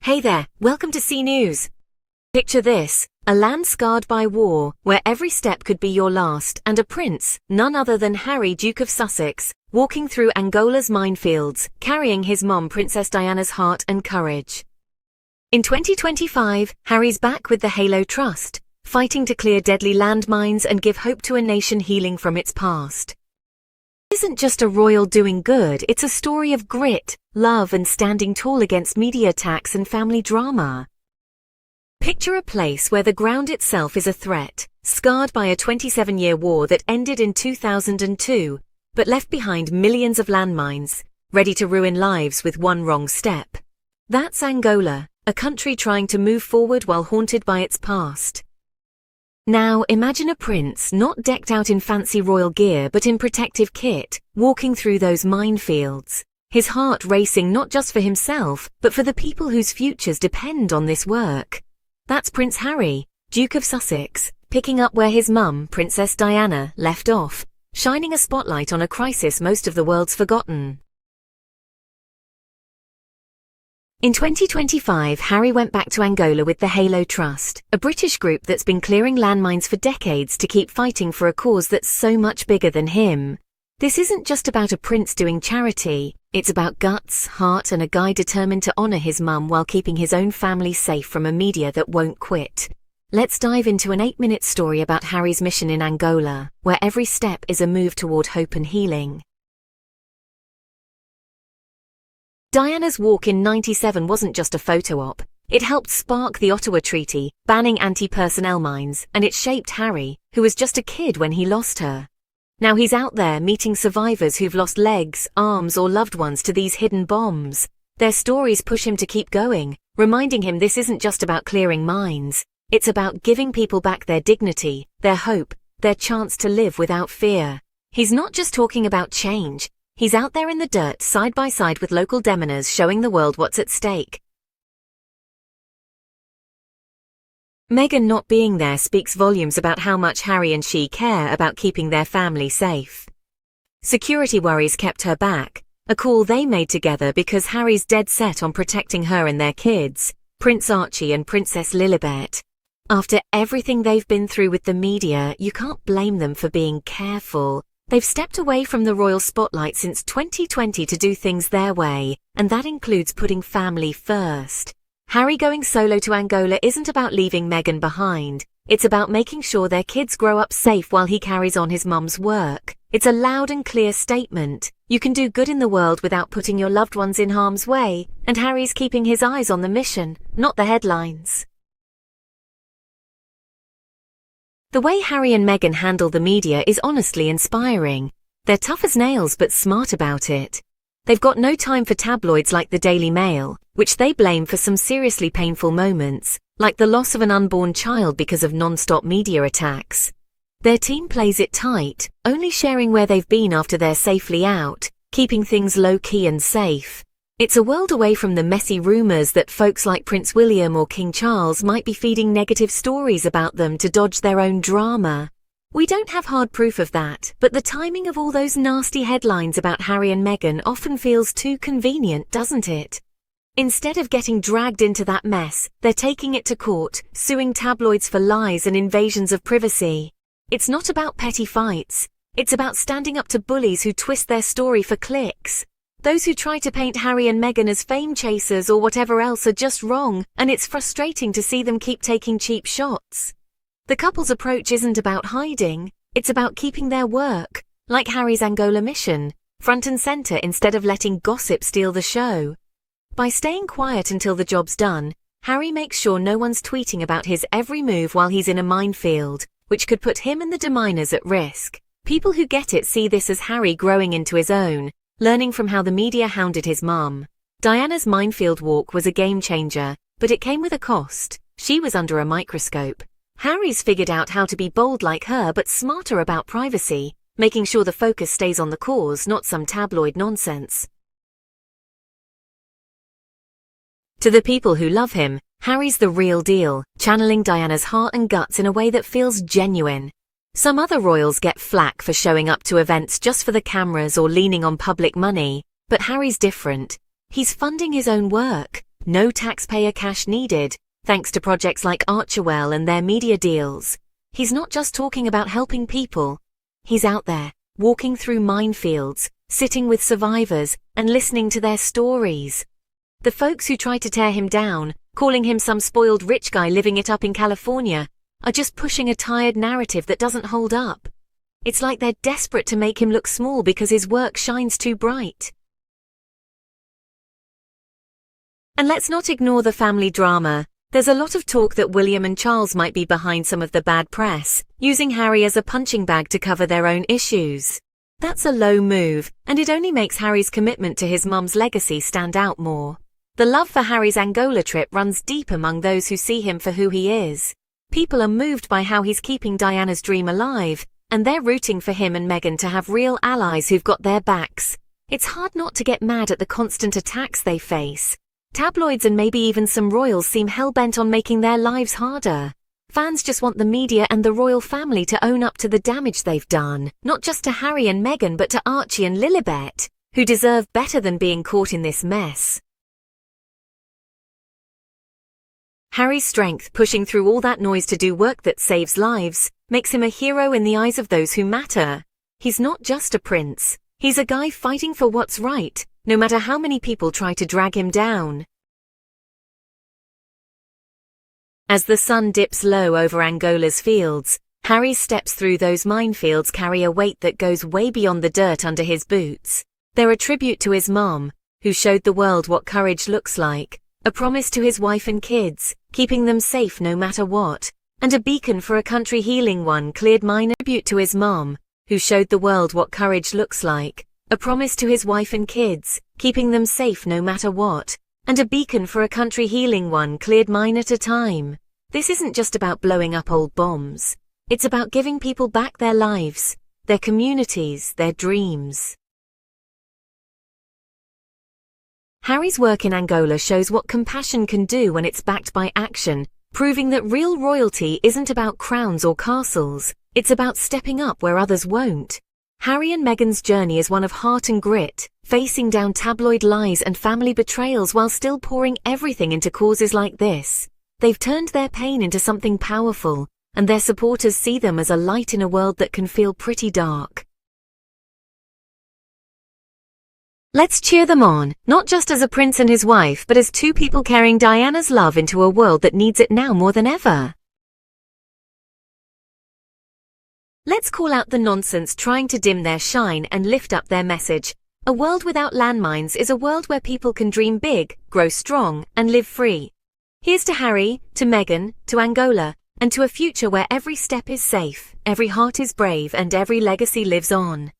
Hey there, welcome to C News. Picture this, a land scarred by war, where every step could be your last, and a prince, none other than Harry, Duke of Sussex, walking through Angola's minefields, carrying his mom Princess Diana's heart and courage. In 2025, Harry's back with the Halo Trust, fighting to clear deadly landmines and give hope to a nation healing from its past. It isn't just a royal doing good, it's a story of grit, love and standing tall against media attacks and family drama. Picture a place where the ground itself is a threat, scarred by a 27-year war that ended in 2002, but left behind millions of landmines, ready to ruin lives with one wrong step. That's Angola, a country trying to move forward while haunted by its past. Now imagine a prince not decked out in fancy royal gear but in protective kit, walking through those minefields, his heart racing not just for himself but for the people whose futures depend on this work. That's Prince Harry, Duke of Sussex, picking up where his mum, Princess Diana, left off, shining a spotlight on a crisis most of the world's forgotten. In 2025, Harry went back to Angola with the Halo Trust, a British group that's been clearing landmines for decades to keep fighting for a cause that's so much bigger than him. This isn't just about a prince doing charity, it's about guts, heart and a guy determined to honor his mum while keeping his own family safe from a media that won't quit. Let's dive into an 8-minute story about Harry's mission in Angola, where every step is a move toward hope and healing. Diana's walk in '97 wasn't just a photo op. It helped spark the Ottawa Treaty, banning anti-personnel mines, and it shaped Harry, who was just a kid when he lost her. Now he's out there meeting survivors who've lost legs, arms, or loved ones to these hidden bombs. Their stories push him to keep going, reminding him this isn't just about clearing mines. It's about giving people back their dignity, their hope, their chance to live without fear. He's not just talking about change. He's out there in the dirt side by side with local demoners showing the world what's at stake. Meghan not being there speaks volumes about how much Harry and she care about keeping their family safe. Security worries kept her back, a call they made together because Harry's dead set on protecting her and their kids, Prince Archie and Princess Lilibet. After everything they've been through with the media, you can't blame them for being careful. They've stepped away from the royal spotlight since 2020 to do things their way, and that includes putting family first. Harry going solo to Angola isn't about leaving Meghan behind. It's about making sure their kids grow up safe while he carries on his mum's work. It's a loud and clear statement. You can do good in the world without putting your loved ones in harm's way, and Harry's keeping his eyes on the mission, not the headlines. The way Harry and Meghan handle the media is honestly inspiring. They're tough as nails but smart about it. They've got no time for tabloids like the Daily Mail, which they blame for some seriously painful moments, like the loss of an unborn child because of non-stop media attacks. Their team plays it tight, only sharing where they've been after they're safely out, keeping things low-key and safe. It's a world away from the messy rumors that folks like Prince William or King Charles might be feeding negative stories about them to dodge their own drama. We don't have hard proof of that, but the timing of all those nasty headlines about Harry and Meghan often feels too convenient, doesn't it? Instead of getting dragged into that mess, they're taking it to court, suing tabloids for lies and invasions of privacy. It's not about petty fights. It's about standing up to bullies who twist their story for clicks. Those who try to paint Harry and Meghan as fame chasers or whatever else are just wrong, and it's frustrating to see them keep taking cheap shots. The couple's approach isn't about hiding, it's about keeping their work, like Harry's Angola mission, front and center instead of letting gossip steal the show. By staying quiet until the job's done, Harry makes sure no one's tweeting about his every move while he's in a minefield, which could put him and the deminers at risk. People who get it see this as Harry growing into his own, learning from how the media hounded his mum. Diana's minefield walk was a game changer, but it came with a cost. She was under a microscope. Harry's figured out how to be bold like her but smarter about privacy, making sure the focus stays on the cause, not some tabloid nonsense. To the people who love him, Harry's the real deal, channeling Diana's heart and guts in a way that feels genuine. Some other royals get flack for showing up to events just for the cameras or leaning on public money, but Harry's different. He's funding his own work, no taxpayer cash needed, thanks to projects like Archewell and their media deals. He's not just talking about helping people. He's out there, walking through minefields, sitting with survivors, and listening to their stories. The folks who try to tear him down, calling him some spoiled rich guy living it up in California, are just pushing a tired narrative that doesn't hold up. It's like they're desperate to make him look small because his work shines too bright. And let's not ignore the family drama. There's a lot of talk that William and Charles might be behind some of the bad press, using Harry as a punching bag to cover their own issues. That's a low move, and it only makes Harry's commitment to his mum's legacy stand out more. The love for Harry's Angola trip runs deep among those who see him for who he is. People are moved by how he's keeping Diana's dream alive, and they're rooting for him and Meghan to have real allies who've got their backs. It's hard not to get mad at the constant attacks they face. Tabloids and maybe even some royals seem hell-bent on making their lives harder. Fans just want the media and the royal family to own up to the damage they've done, not just to Harry and Meghan but to Archie and Lilibet, who deserve better than being caught in this mess. Harry's strength, pushing through all that noise to do work that saves lives, makes him a hero in the eyes of those who matter. He's not just a prince. He's a guy fighting for what's right, no matter how many people try to drag him down. As the sun dips low over Angola's fields, Harry's steps through those minefields carry a weight that goes way beyond the dirt under his boots. They're a tribute to his mom, who showed the world what courage looks like, a promise to his wife and kids, keeping them safe no matter what, and a beacon for a country healing one cleared mine. A tribute to his mom, who showed the world what courage looks like, a promise to his wife and kids, keeping them safe no matter what, and a beacon for a country healing one cleared mine at a time. This isn't just about blowing up old bombs. It's about giving people back their lives, their communities, their dreams. Harry's work in Angola shows what compassion can do when it's backed by action, proving that real royalty isn't about crowns or castles, it's about stepping up where others won't. Harry and Meghan's journey is one of heart and grit, facing down tabloid lies and family betrayals while still pouring everything into causes like this. They've turned their pain into something powerful, and their supporters see them as a light in a world that can feel pretty dark. Let's cheer them on, not just as a prince and his wife but as two people carrying Diana's love into a world that needs it now more than ever. Let's call out the nonsense trying to dim their shine and lift up their message. A world without landmines is a world where people can dream big, grow strong, and live free. Here's to Harry, to Meghan, to Angola, and to a future where every step is safe, every heart is brave, and every legacy lives on.